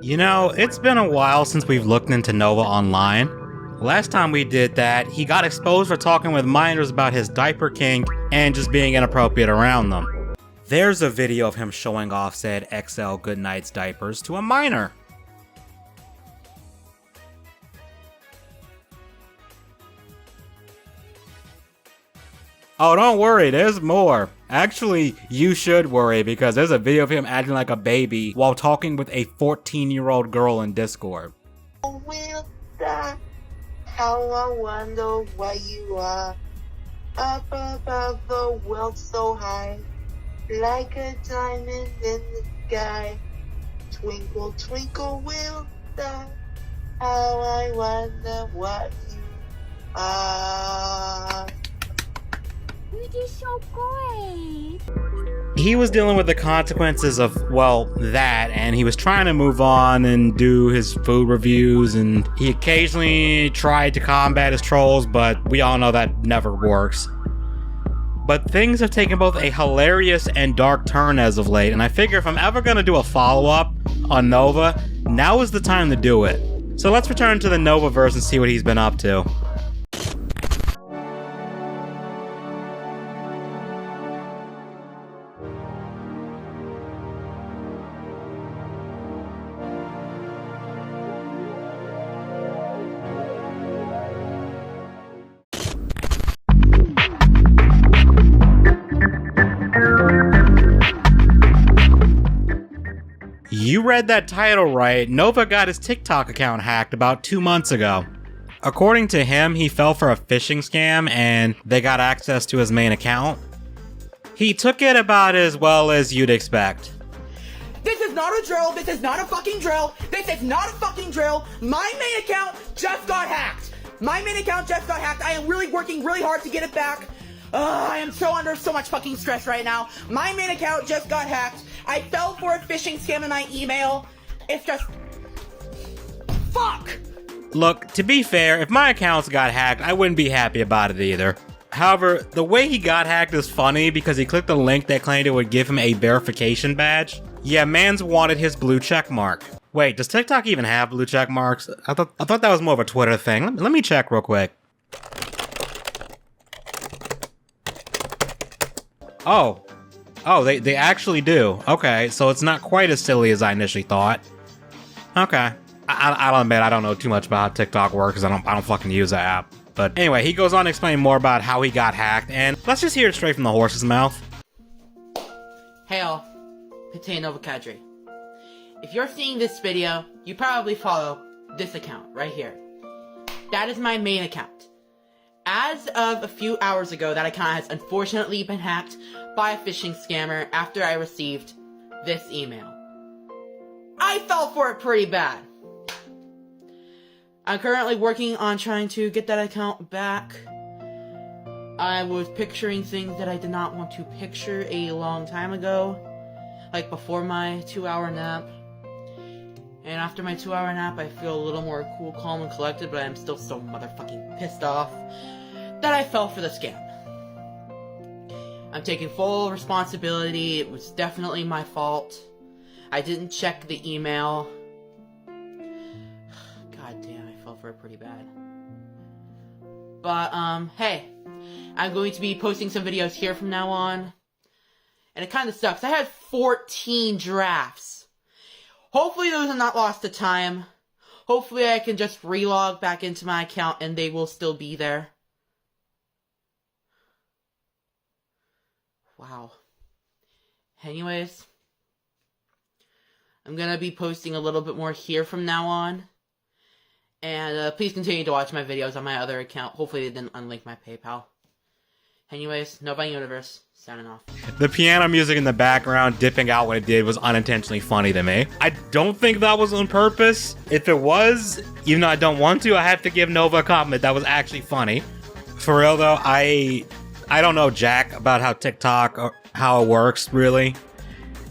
You know, it's been a while since we've looked into Nova online. Last time we did that, he got exposed for talking with minors about his diaper kink and just being inappropriate around them. There's a video of him showing off said XL Goodnights diapers to a minor. Oh, don't worry, there's more. Actually, you should worry because there's a video of him acting like a baby while talking with a 14-year-old girl in Discord. Will that? How I wonder where you are. Up above the world so high, like a diamond in the sky. Twinkle, twinkle, will that? How I wonder what you are. You did so great. He was dealing with the consequences of, well, that, and he was trying to move on and do his food reviews, and he occasionally tried to combat his trolls, but we all know that never works. But things have taken both a hilarious and dark turn as of late, and I figure if I'm ever gonna do a follow-up on Nova, now is the time to do it. So let's return to the Novaverse and see what he's been up to. You read that title right. Nova got his TikTok account hacked about 2 months ago. According to him, he fell for a phishing scam and they got access to his main account. He took it about as well as you'd expect. This is not a drill, this is not a fucking drill, this is not a fucking drill. My main account just got hacked. My main account just got hacked. I am really working really hard to get it back. I am so under so much fucking stress right now. My main account just got hacked. I fell for a phishing scam in my email. It's just... fuck! Look, to be fair, if my accounts got hacked, I wouldn't be happy about it either. However, the way he got hacked is funny because he clicked a link that claimed it would give him a verification badge. Yeah, man's wanted his blue check mark. Wait, does TikTok even have blue check marks? I thought that was more of a Twitter thing. Let me check real quick. Oh, they actually do. Okay, so it's not quite as silly as I initially thought. Okay. I'll admit I don't know too much about how TikTok works because I don't fucking use the app. But anyway, he goes on to explain more about how he got hacked, and let's just hear it straight from the horse's mouth. Hey all, Pitane Novakadri. If you're seeing this video, you probably follow this account right here. That is my main account. As of a few hours ago, that account has unfortunately been hacked by a phishing scammer after I received this email. I fell for it pretty bad. I'm currently working on trying to get that account back. I was picturing things that I did not want to picture a long time ago, like before my 2-hour nap. And after my 2-hour nap, I feel a little more cool, calm, and collected, but I'm still so motherfucking pissed off that I fell for the scam. I'm taking full responsibility. It was definitely my fault. I didn't check the email. God damn, I fell for it pretty bad. But, hey. I'm going to be posting some videos here from now on. And it kind of sucks. I had 14 drafts. Hopefully those are not lost to time. Hopefully I can just relog back into my account and they will still be there. Wow. Anyways, I'm gonna be posting a little bit more here from now on. And please continue to watch my videos on my other account. Hopefully they didn't unlink my PayPal. Anyways, Nova Universe, signing off. The piano music in the background dipping out when it did was unintentionally funny to me. I don't think that was on purpose. If it was, even though I don't want to, I have to give Nova a compliment. That was actually funny. For real though, I don't know jack about how TikTok or how it works really.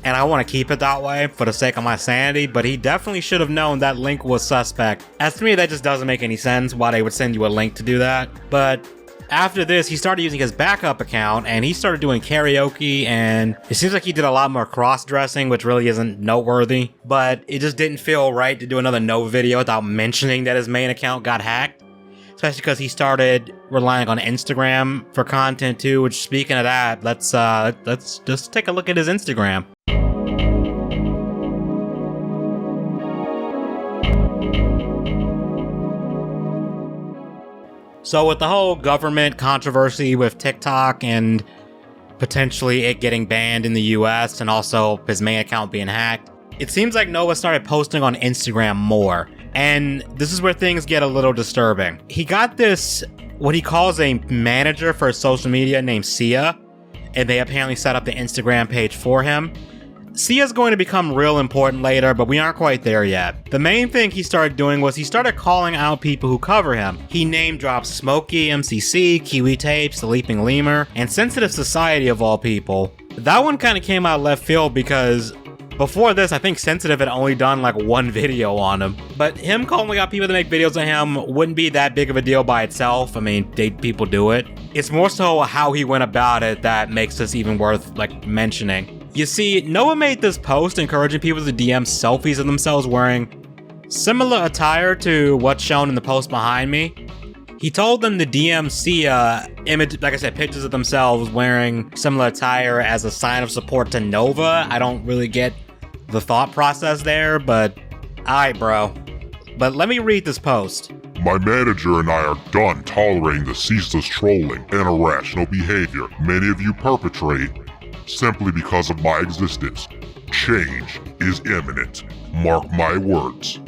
And I want to keep it that way for the sake of my sanity, but he definitely should have known that link was suspect. As to me, that just doesn't make any sense why they would send you a link to do that. But After this, he started using his backup account and he started doing karaoke, and it seems like he did a lot more cross-dressing, which really isn't noteworthy, but it just didn't feel right to do another Nova video without mentioning that his main account got hacked. Especially because he started relying on Instagram for content too, which, speaking of that, let's just take a look at his Instagram. So with the whole government controversy with TikTok and potentially it getting banned in the US and also his main account being hacked, it seems like Nova started posting on Instagram more. And this is where things get a little disturbing. He got this, what he calls a manager for social media named Sia, and they apparently set up the Instagram page for him. Sia's going to become real important later, but we aren't quite there yet. The main thing he started doing was he started calling out people who cover him. He name dropped Smokey, MCC, Kiwi Tapes, The Leaping Lemur, and Sensitive Society of all people. That one kind of came out left field because before this, I think Sensitive had only done like one video on him. But him calling out people to make videos of him wouldn't be that big of a deal by itself. I mean, people do it. It's more so how he went about it that makes this even worth like mentioning. You see, Nova made this post encouraging people to DM selfies of themselves wearing similar attire to what's shown in the post behind me. He told them to DM Sia image, like I said, pictures of themselves wearing similar attire as a sign of support to Nova. I don't really get the thought process there, but alright, bro. But let me read this post. My manager and I are done tolerating the ceaseless trolling and irrational behavior many of you perpetrate simply because of my existence. Change is imminent. Mark my words.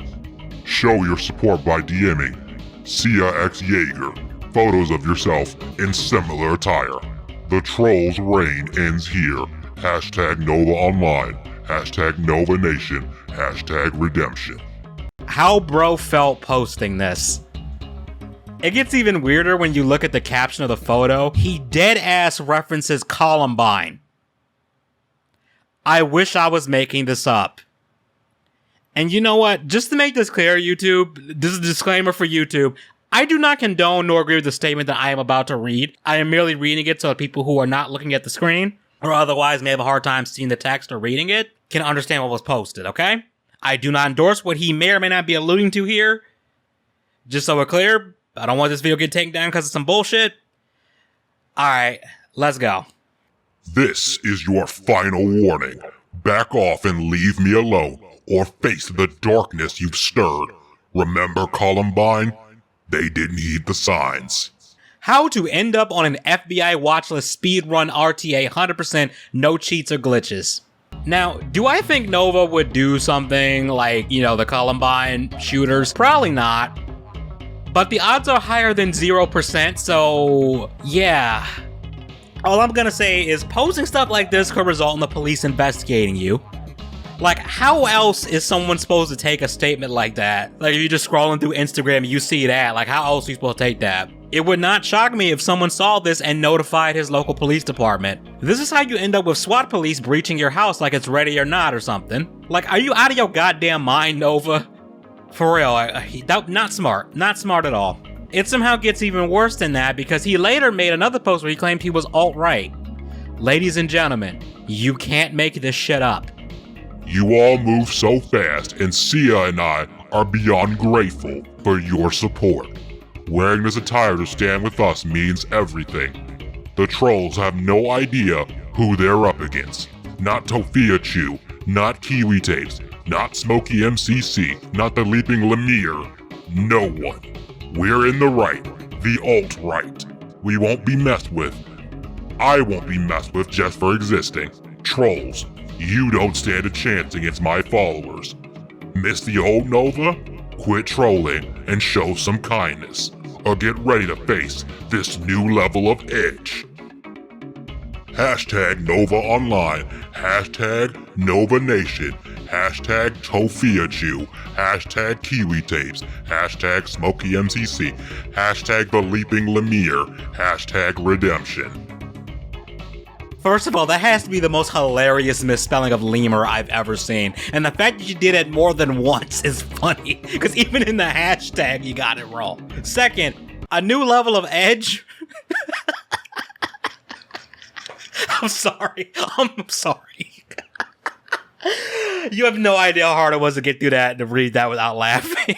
Show your support by DMing Sia X Jaeger photos of yourself in similar attire. The troll's reign ends here. Hashtag Nova Online. Hashtag Nova Nation. Hashtag Redemption. How bro felt posting this. It gets even weirder when you look at the caption of the photo. He dead ass references Columbine. I wish I was making this up. And you know what? Just to make this clear, YouTube, this is a disclaimer for YouTube. I do not condone nor agree with the statement that I am about to read. I am merely reading it so that people who are not looking at the screen, or otherwise may have a hard time seeing the text or reading it, can understand what was posted, okay? I do not endorse what he may or may not be alluding to here. Just so we're clear, I don't want this video to get taken down because of some bullshit. Alright, let's go. This is your final warning. Back off and leave me alone, or face the darkness you've stirred. Remember Columbine? They didn't heed the signs. How to end up on an FBI watchlist speedrun RTA 100% no cheats or glitches. Now, do I think Nova would do something like, you know, the Columbine shooters? Probably not. But the odds are higher than 0%, so yeah. All I'm gonna say is posting stuff like this could result in the police investigating you. Like, how else is someone supposed to take a statement like that? Like, if you're just scrolling through Instagram and you see that, like, how else are you supposed to take that? It would not shock me if someone saw this and notified his local police department. This is how you end up with SWAT police breaching your house like it's ready or not or something. Like, are you out of your goddamn mind, Nova? For real, not smart. Not smart at all. It somehow gets even worse than that because he later made another post where he claimed he was alt-right. Ladies and gentlemen, you can't make this shit up. You all move so fast, and Sia and I are beyond grateful for your support. Wearing this attire to stand with us means everything. The trolls have no idea who they're up against. Not Tofia Chew, not Kiwi Tapes, not Smokey MCC, not the Leaping Lemur. No one. We're in the right, the alt-right. We won't be messed with. I won't be messed with just for existing. Trolls, you don't stand a chance against my followers. Miss the old Nova? Quit trolling and show some kindness, or get ready to face this new level of edge. Hashtag Nova Online, hashtag Nova Nation, hashtag Tofia Chew, hashtag Kiwi Tapes, hashtag Smokey MCC, hashtag The Leaping Lemur, hashtag Redemption. First of all, that has to be the most hilarious misspelling of lemur I've ever seen. And the fact that you did it more than once is funny, because even in the hashtag, you got it wrong. Second, a new level of edge? I'm sorry. I'm sorry. You have no idea how hard it was to get through that and to read that without laughing.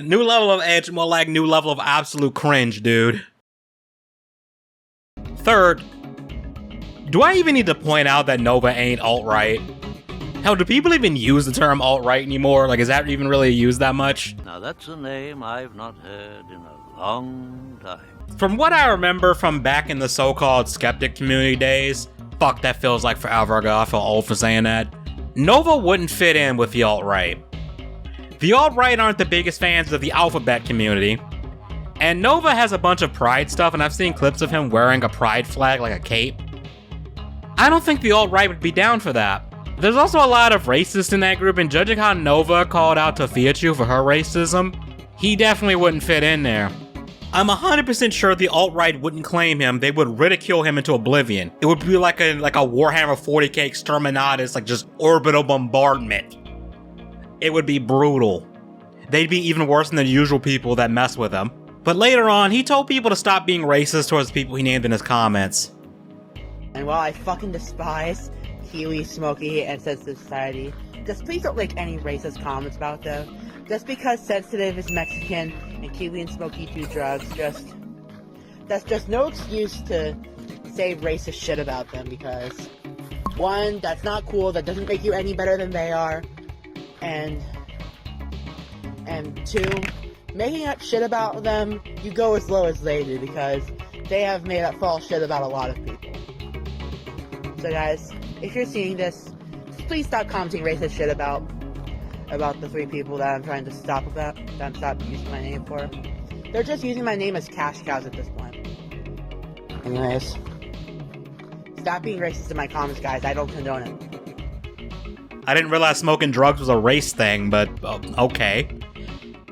New level of edge, more like new level of absolute cringe, dude. Third, do I even need to point out that Nova ain't alt-right? Hell, do people even use the term alt-right anymore? Like, is that even really used that much? Now that's a name I've not heard in a long time. From what I remember from back in the so-called skeptic community days, fuck, that feels like forever ago, I feel old for saying that, Nova wouldn't fit in with the alt-right. The alt-right aren't the biggest fans of the alphabet community, and Nova has a bunch of pride stuff, and I've seen clips of him wearing a pride flag like a cape. I don't think the alt-right would be down for that. There's also a lot of racists in that group, and judging how Nova called out Tofiachu for her racism, he definitely wouldn't fit in there. I'm 100% sure the alt-right wouldn't claim him, they would ridicule him into oblivion. It would be like a Warhammer 40k exterminatus, like just orbital bombardment. It would be brutal. They'd be even worse than the usual people that mess with him. But later on, he told people to stop being racist towards the people he named in his comments. And while I fucking despise Kiwi, Smokey, and Sensitive Society, just please don't make any racist comments about them. Just because Sensitive is Mexican and Kiwi and Smokey do drugs, that's just no excuse to say racist shit about them, because one, that's not cool, that doesn't make you any better than they are, and two, making up shit about them, you go as low as they do, because they have made up false shit about a lot of people. So guys, if you're seeing this, just please stop commenting racist shit about the three people that I'm trying to stop using my name for. They're just using my name as cash cows at this point. Anyways, stop being racist in my comments, guys. I don't condone it. I didn't realize smoking drugs was a race thing, but okay.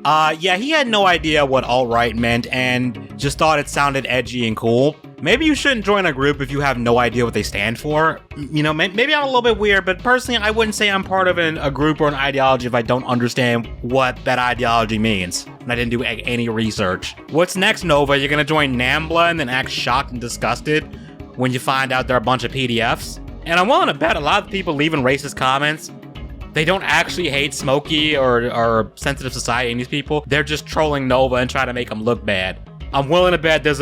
Yeah, he had no idea what alt-right meant and just thought it sounded edgy and cool. Maybe you shouldn't join a group if you have no idea what they stand for. You know, maybe I'm a little bit weird, but personally, I wouldn't say I'm part of a group or an ideology if I don't understand what that ideology means. And I didn't do any research. What's next, Nova? You're gonna join NAMBLA and then act shocked and disgusted when you find out they're a bunch of PDFs? And I'm willing to bet a lot of people leaving racist comments, they don't actually hate Smokey or Sensitive Society and these people. They're just trolling Nova and trying to make them look bad. I'm willing to bet there's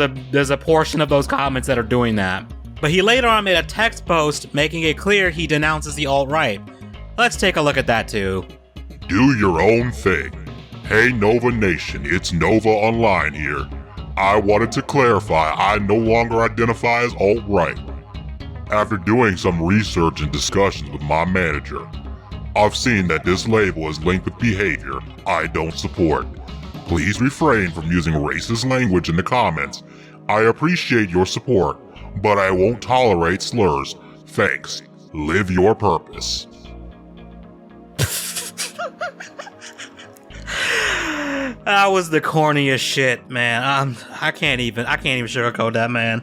a portion of those comments that are doing that. But he later on made a text post making it clear he denounces the alt-right. Let's take a look at that too. Do your own thing. Hey Nova Nation, it's Nova Online here. I wanted to clarify I no longer identify as alt-right. After doing some research and discussions with my manager, I've seen that this label is linked with behavior I don't support. Please refrain from using racist language in the comments. I appreciate your support, but I won't tolerate slurs. Thanks. Live your purpose. That was the corniest shit, man. I can't even sugarcoat that, man.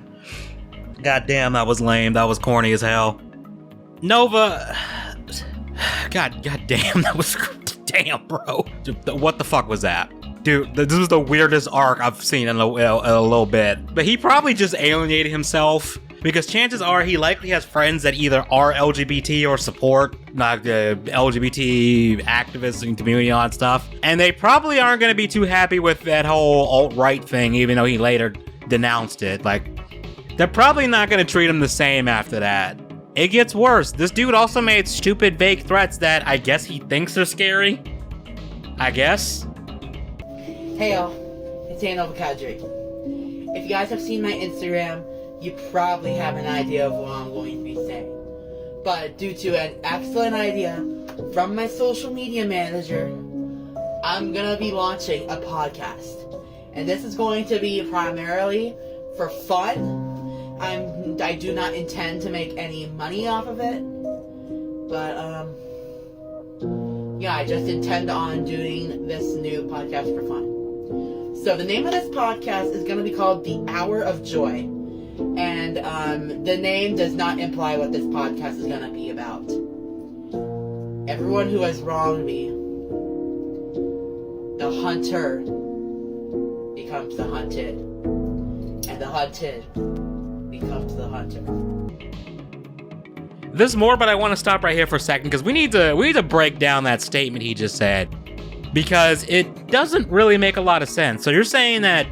God damn, that was lame. That was corny as hell. Nova, God damn, that was damn, bro. What the fuck was that? Dude, this was the weirdest arc I've seen in a little bit. But he probably just alienated himself, because chances are he likely has friends that either are LGBT or support like the LGBT activists and community on stuff. And they probably aren't going to be too happy with that whole alt-right thing, even though he later denounced it. Like, they're probably not going to treat him the same after that. It gets worse. This dude also made stupid, vague threats that I guess he thinks are scary. I guess. Hey y'all, it's Nova Kadri. If you guys have seen my Instagram, you probably have an idea of what I'm going to be saying. But due to an excellent idea from my social media manager, I'm gonna be launching a podcast. And this is going to be primarily for fun. I do not intend to make any money off of it. But, yeah, I just intend on doing this new podcast for fun. So the name of this podcast is going to be called The Hour of Joy. And the name does not imply what this podcast is going to be about. Everyone who has wronged me, the hunter becomes the hunted. And the hunted becomes the hunter. There's more, but I want to stop right here for a second because we need to break down that statement he just said, because it doesn't really make a lot of sense. So you're saying that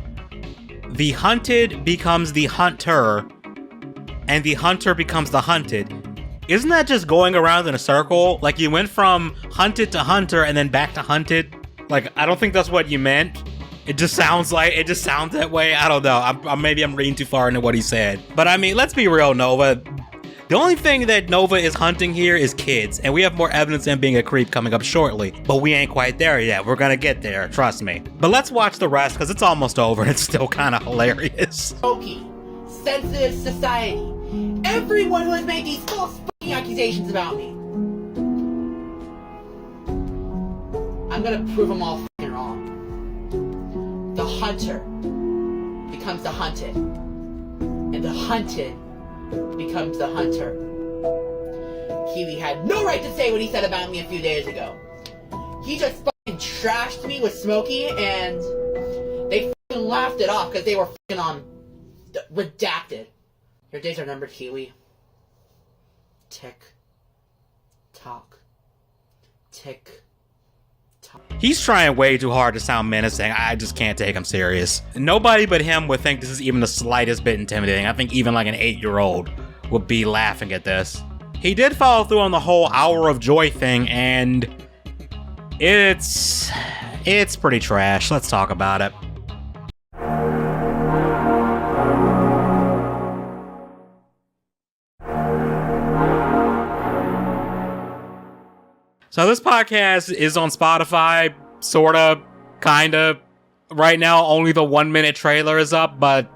the hunted becomes the hunter, and the hunter becomes the hunted. Isn't that just going around in a circle? Like, you went from hunted to hunter and then back to hunted? Like, I don't think that's what you meant. It just sounds that way. I don't know. Maybe I'm reading too far into what he said. But I mean, let's be real, Nova. The only thing that Nova is hunting here is kids, and we have more evidence of him being a creep coming up shortly. But we ain't quite there yet. We're gonna get there, trust me. But let's watch the rest, because it's almost over and it's still kind of hilarious. Smoky, sensitive society. Everyone who has made these false f***ing accusations about me. I'm gonna prove them all f***ing wrong. The hunter becomes the hunted, and the hunted becomes the hunter. Kiwi had no right to say what he said about me a few days ago. He just fucking trashed me with Smokey, and they fucking laughed it off because they were fucking on redacted. Your days are numbered, Kiwi. TIK-TOK. TIK-TOK. He's trying way too hard to sound menacing. I just can't take him serious. Nobody but him would think this is even the slightest bit intimidating. I think even like an 8-year-old would be laughing at this. He did follow through on the whole hour of joy thing, and it's pretty trash. Let's talk about it. So this podcast is on Spotify, sorta, kinda. Right now, only the 1-minute trailer is up, but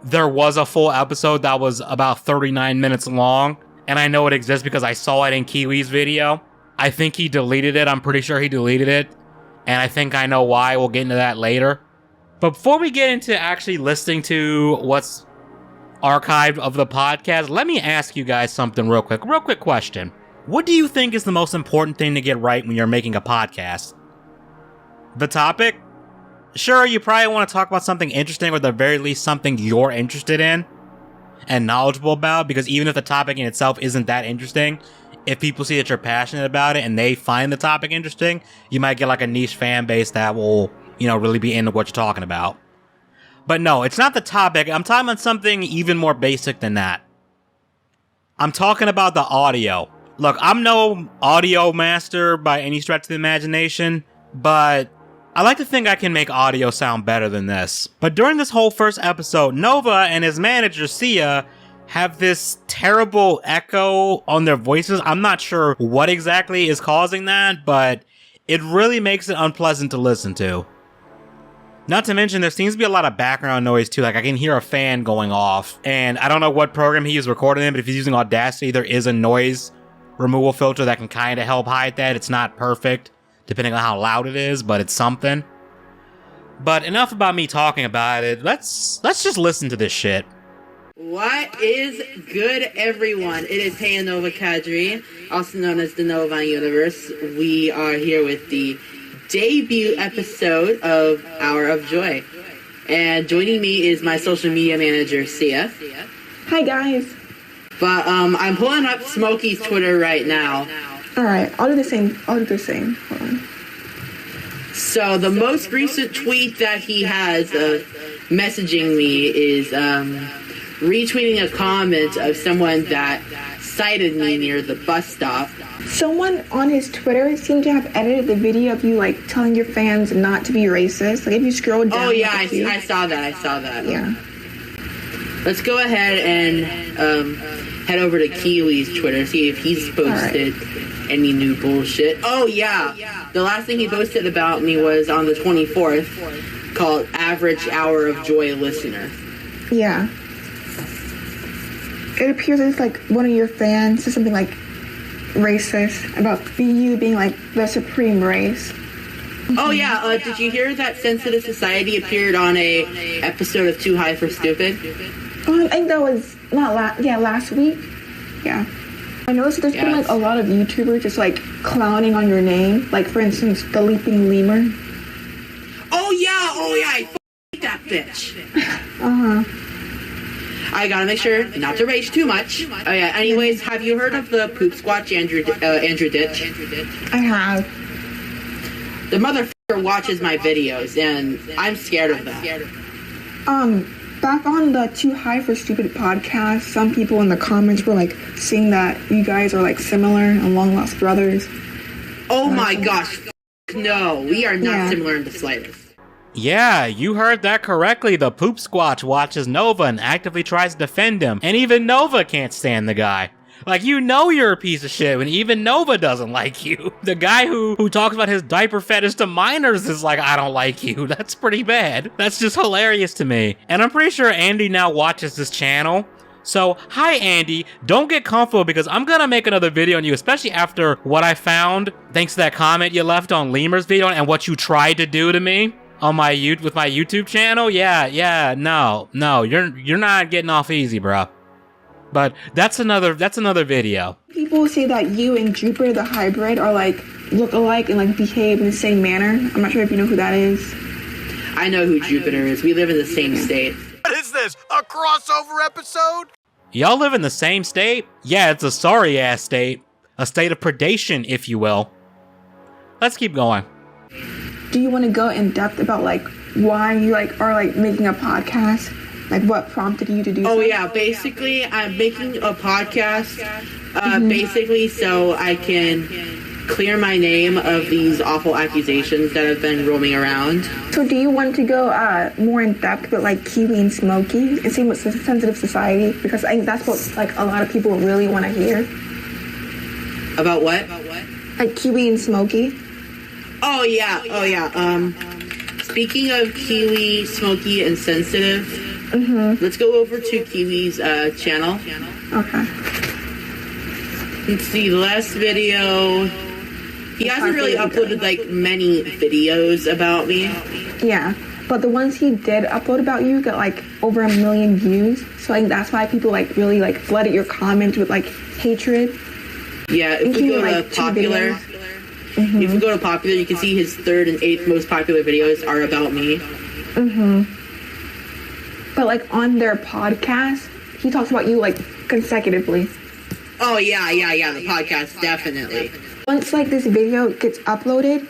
there was a full episode that was about 39 minutes long, and I know it exists because I saw it in Kiwi's video. I think he deleted it. I'm pretty sure he deleted it, and I think I know why. We'll get into that later. But before we get into actually listening to what's archived of the podcast, let me ask you guys something real quick. Real quick question. What do you think is the most important thing to get right when you're making a podcast? The topic? Sure, you probably want to talk about something interesting, or at the very least something you're interested in and knowledgeable about, because even if the topic in itself isn't that interesting, if people see that you're passionate about it and they find the topic interesting, you might get like a niche fan base that will, really be into what you're talking about. But no, it's not the topic. I'm talking about something even more basic than that. I'm talking about the audio. Look, I'm no audio master by any stretch of the imagination, but I like to think I can make audio sound better than this. But during this whole first episode, Nova and his manager, Sia, have this terrible echo on their voices. I'm not sure what exactly is causing that, but it really makes it unpleasant to listen to. Not to mention, there seems to be a lot of background noise too. Like, I can hear a fan going off, and I don't know what program he is recording in, but if he's using Audacity, there is a noise removal filter that can kind of help hide that. It's not perfect, depending on how loud it is, but it's something. But enough about me talking about it. Let's just listen to this shit. What is good, everyone? It is Hey Nova Kadri, also known as the Nova Universe. We are here with the debut episode of Hour of Joy. And joining me is my social media manager, Sia. Hi, guys. But I'm pulling up Smokey's Twitter right now. Alright, I'll do the same. Hold on. So the most recent tweet that he has messaging me is retweeting a comment of someone that cited me near the bus stop. Someone on his Twitter seemed to have edited the video of you, like, telling your fans not to be racist. Like, if you scroll down... Oh, yeah, I saw that. Yeah. Let's go ahead and head over to Kiwi's Twitter, see if he's posted any new bullshit. Oh, yeah. The last thing he posted about me was on the 24th, called Average Hour of Joy Listener. Yeah. It appears as like one of your fans said something like racist about you being like the supreme race. Oh, yeah. Did you hear that Sensitive Society appeared on a episode of Too High for Stupid? I think that was last week. Yeah. I noticed there's been like a lot of YouTubers just like clowning on your name. Like, for instance, the Leaping Lemur. Oh yeah, I hate that bitch. I gotta make sure not to rage too much. Oh yeah. Anyways, have you heard of the poop squatch Andrew Ditch? I have. The motherfucker watches my videos, and I'm scared of that. Back on the Too High for Stupid podcast, some people in the comments were like saying that you guys are like similar and long lost brothers. Oh my gosh. No, we are not similar in the slightest. Yeah, you heard that correctly. The Poop Squatch watches Nova and actively tries to defend him. And even Nova can't stand the guy. Like, you know you're a piece of shit when even Nova doesn't like you. The guy who talks about his diaper fetish to minors is like, I don't like you. That's pretty bad. That's just hilarious to me. And I'm pretty sure Andy now watches this channel. So, hi Andy, don't get comfortable because I'm gonna make another video on you, especially after what I found, thanks to that comment you left on Lemur's video and what you tried to do to me on my with my YouTube channel. No, you're not getting off easy, bro. But that's another video. People say that you and Jupiter the hybrid are like look alike and like behave in the same manner. I'm not sure if you know who that is. I know who Jupiter is. We live in the same state. What is this? A crossover episode? Y'all live in the same state? Yeah, it's a sorry ass state. A state of predation, if you will. Let's keep going. Do you want to go in depth about like why you like are like making a podcast? Like what prompted you to do Oh so? yeah, basically I'm making a podcast basically so I can clear my name of these awful accusations that have been roaming around. So do you want to go more in depth with like Kiwi and Smokey and same with Sensitive Society? Because I think that's what like a lot of people really want to hear. About what? Like Kiwi and Smokey. Oh yeah. Speaking of Kiwi, Smokey, and Sensitive, let's go over to Kiwi's channel. Okay. Let's see, the last video, he hasn't really uploaded like many videos about me. Yeah, but the ones he did upload about you got like over 1 million views. So I think that's why people like really like flooded your comments with like hatred. Yeah, if we go to popular, if we go to popular, you can see his 3rd and 8th most popular videos are about me. But like on their podcast, he talks about you like consecutively. Oh yeah, the podcast, definitely. Once like this video gets uploaded,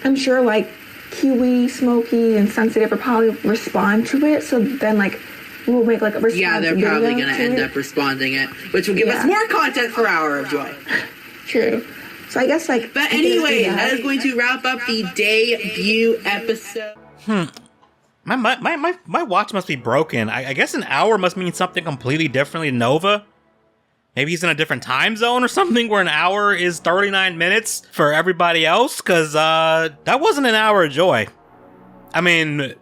I'm sure like Kiwi, Smokey, and Sensitive will probably respond to it. So then like we'll make like a response. Yeah, they're probably gonna end up responding it, which will give us more content for Hour of Joy. True. So I guess like. But anyway, that is going to wrap up the debut episode. My watch must be broken. I guess an hour must mean something completely differently to Nova. Maybe he's in a different time zone or something where an hour is 39 minutes for everybody else, because that wasn't an hour of joy. I mean,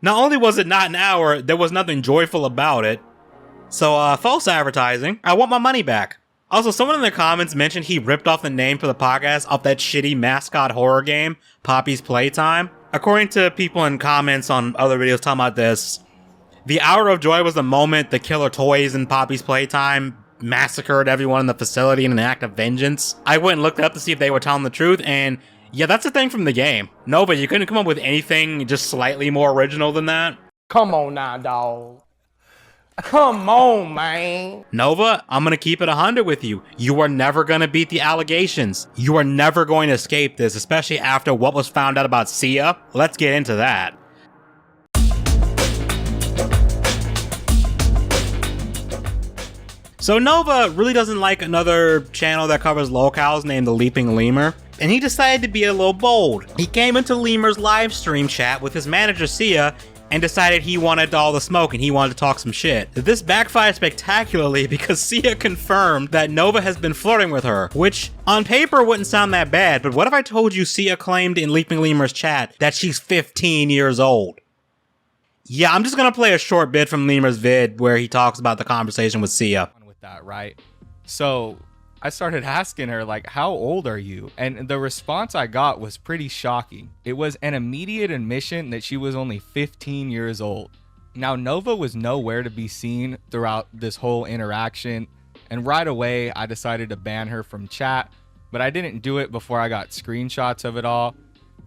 not only was it not an hour, there was nothing joyful about it. So, false advertising. I want my money back. Also, someone in the comments mentioned he ripped off the name for the podcast off that shitty mascot horror game, Poppy's Playtime. According to people in comments on other videos talking about this, the hour of joy was the moment the killer toys in Poppy's Playtime massacred everyone in the facility in an act of vengeance. I went and looked up to see if they were telling the truth, and yeah, that's a thing from the game. Nova, you couldn't come up with anything just slightly more original than that? Come on now, dog. Come on, man. Nova, I'm gonna keep it 100 with you. You are never gonna beat the allegations. You are never going to escape this, especially after what was found out about Sia. Let's get into that. So Nova really doesn't like another channel that covers locales named The Leaping Lemur, and he decided to be a little bold. He came into Lemur's live stream chat with his manager Sia and decided he wanted all the smoke and he wanted to talk some shit. This backfired spectacularly because Sia confirmed that Nova has been flirting with her, which on paper wouldn't sound that bad, but what if I told you Sia claimed in Leaping Lemur's chat that she's 15 years old? Yeah, I'm just gonna play a short bit from Lemur's vid where he talks about the conversation with Sia. That, right? So I started asking her, like, how old are you? And the response I got was pretty shocking. It was an immediate admission that she was only 15 years old. Now, Nova was nowhere to be seen throughout this whole interaction, and right away I decided to ban her from chat, but I didn't do it before I got screenshots of it all.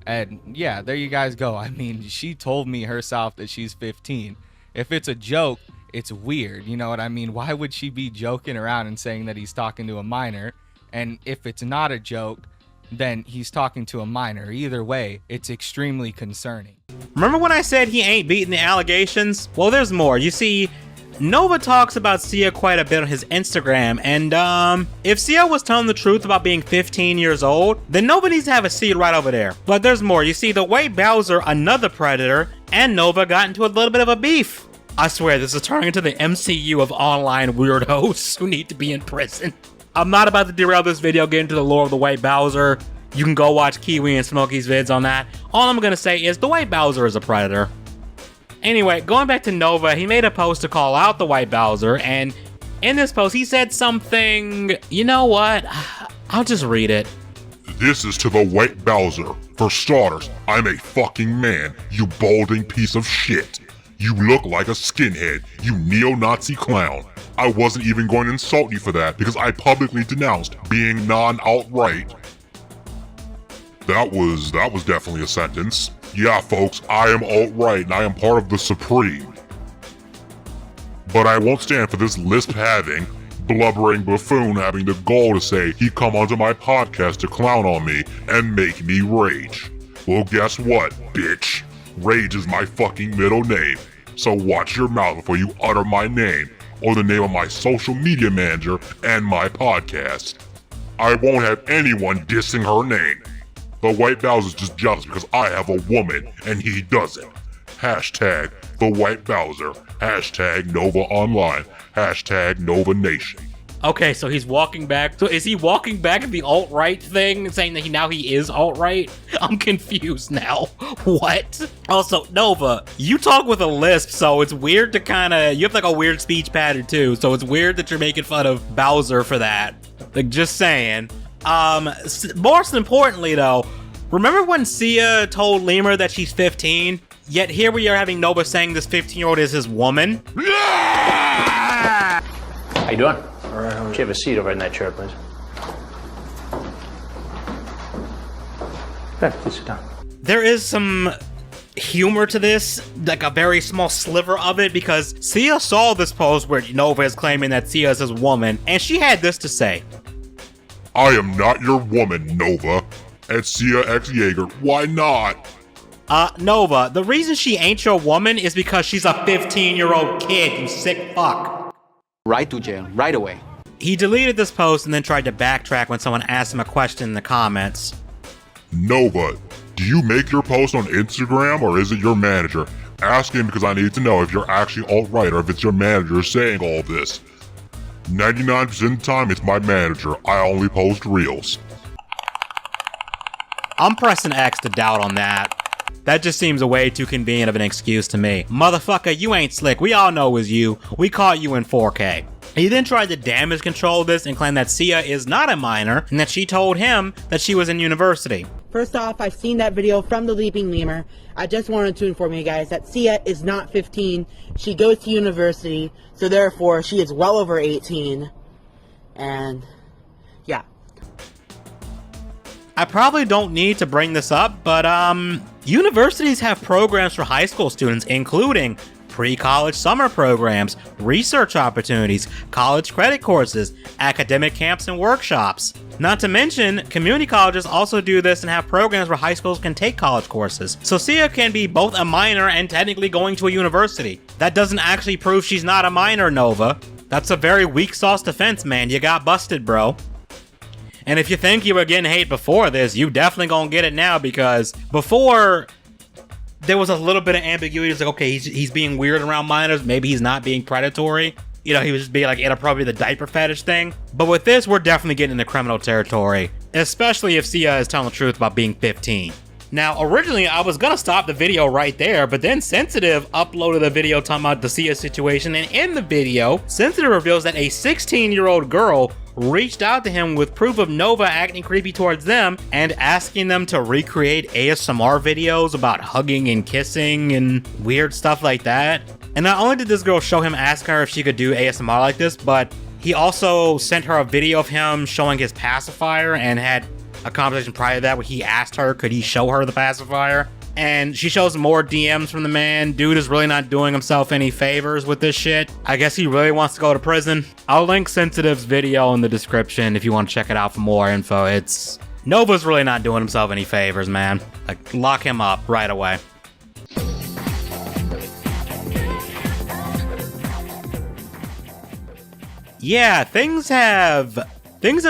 And yeah, there you guys go. I mean, she told me herself that she's 15. If it's a joke, it's weird. You know what I mean? Why would she be joking around and saying that he's talking to a minor? And if it's not a joke, then he's talking to a minor. Either way, it's extremely concerning. Remember when I said he ain't beating the allegations? Well, there's more. You see, Nova talks about Sia quite a bit on his Instagram, and if Sia was telling the truth about being 15 years old, then Nova needs to have a seat right over there. But there's more. You see, the way Bowser, another Predator, and Nova got into a little bit of a beef. I swear, this is turning into the MCU of online weirdos who need to be in prison. I'm not about to derail this video, get into the lore of the White Bowser. You can go watch Kiwi and Smokey's vids on that. All I'm gonna say is the White Bowser is a predator. Anyway, going back to Nova, he made a post to call out the White Bowser, and in this post he said something, you know what? I'll just read it. This is to the White Bowser. For starters, I'm a fucking man, you balding piece of shit. You look like a skinhead, you neo-Nazi clown. I wasn't even going to insult you for that because I publicly denounced being non-alt-right. That was definitely a sentence. Yeah, folks, I am alt-right and I am part of the Supreme. But I won't stand for this lisp-having, blubbering buffoon having the gall to say he come onto my podcast to clown on me and make me rage. Well, guess what, bitch? Rage is my fucking middle name. So watch your mouth before you utter my name, or the name of my social media manager and my podcast. I won't have anyone dissing her name. The White Bowser's just jealous because I have a woman and he doesn't. Hashtag the White Bowser. Hashtag Nova Online. Hashtag Nova Nation. Okay, so he's walking back. So is he walking back at the alt-right thing, saying that now he is alt-right? I'm confused now. What? Also, Nova, you talk with a lisp, so it's weird to you have like a weird speech pattern too, so it's weird that you're making fun of Bowser for that. Like, just saying. Most importantly though, remember when Sia told Lemur that she's 15? Yet here we are having Nova saying this 15-year-old is his woman? How you doing? All right, can you have a seat over in that chair, please? Okay, please sit down. There is some humor to this, like a very small sliver of it, because Sia saw this post where Nova is claiming that Sia is his woman, and she had this to say. I am not your woman, Nova. And Sia X Jaeger, why not? Nova, the reason she ain't your woman is because she's a 15-year-old kid, you sick fuck. Right to jail, right away. He deleted this post and then tried to backtrack when someone asked him a question in the comments. Nova, do you make your post on Instagram or is it your manager? Asking because I need to know if you're actually alt-right or if it's your manager saying all this. 99% of the time it's my manager. I only post reels. I'm pressing X to doubt on that. That just seems a way too convenient of an excuse to me. Motherfucker, you ain't slick. We all know it was you. We caught you in 4K. He then tried to damage control this and claimed that Sia is not a minor and that she told him that she was in university. First off, I've seen that video from the Leaping Lemur. I just wanted to inform you guys that Sia is not 15. She goes to university, so therefore she is well over 18. And yeah. I probably don't need to bring this up, but universities have programs for high school students, including pre-college summer programs, research opportunities, college credit courses, academic camps and workshops. Not to mention, community colleges also do this and have programs where high schools can take college courses. So Sia can be both a minor and technically going to a university. That doesn't actually prove she's not a minor, Nova. That's a very weak sauce defense, man. You got busted, bro. And if you think you were getting hate before this, you definitely gonna get it now, because before there was a little bit of ambiguity. It's like, okay, he's being weird around minors. Maybe he's not being predatory. You know, he was just being like inappropriate, the diaper fetish thing. But with this, we're definitely getting into criminal territory, especially if Sia is telling the truth about being 15. Now, originally, I was gonna stop the video right there, but then Sensitive uploaded a video talking about the Sia situation, and in the video, Sensitive reveals that a 16-year-old girl reached out to him with proof of Nova acting creepy towards them and asking them to recreate ASMR videos about hugging and kissing and weird stuff like that. And not only did this girl show him asking her if she could do ASMR like this, but he also sent her a video of him showing his pacifier and had a conversation prior to that where he asked her could he show her the pacifier. and she shows more DMs from the man. Dude is really not doing himself any favors with this shit. I guess he really wants to go to prison. I'll link Sensitive's video in the description if you want to check it out for more info. Nova's really not doing himself any favors, man. Like, lock him up right away. Yeah, things have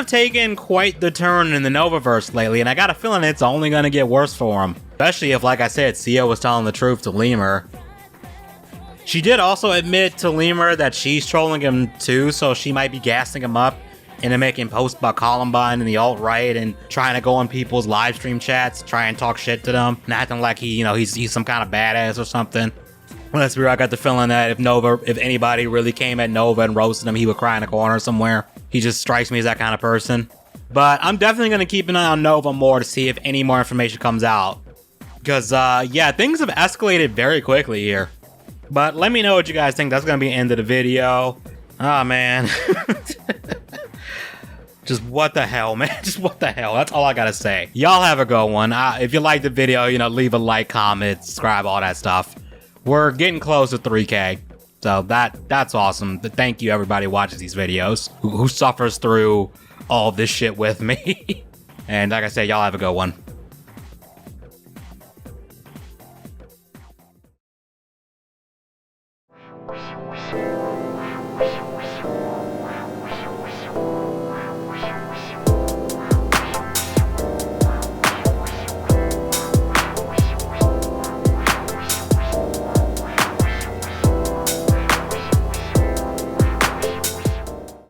taken quite the turn in the Novaverse lately, and I got a feeling it's only gonna get worse for him. Especially if, like I said, Sia was telling the truth to Lemur. She did also admit to Lemur that she's trolling him too, so she might be gassing him up into making posts about Columbine and the alt-right and trying to go on people's live stream chats, try and talk shit to them, and acting like he's some kind of badass or something. Well, that's weird. I got the feeling that if anybody really came at Nova and roasted him, he would cry in a corner somewhere. He just strikes me as that kind of person. But I'm definitely going to keep an eye on Nova more to see if any more information comes out. Because, yeah, things have escalated very quickly here. But let me know what you guys think. That's going to be the end of the video. Oh, man. Just what the hell, man. Just what the hell. That's all I got to say. Y'all have a good one. If you liked the video, leave a like, comment, subscribe, all that stuff. We're getting close to 3K. So that's awesome. Thank you, everybody who watches these videos, who suffers through all this shit with me. And like I said, y'all have a good one.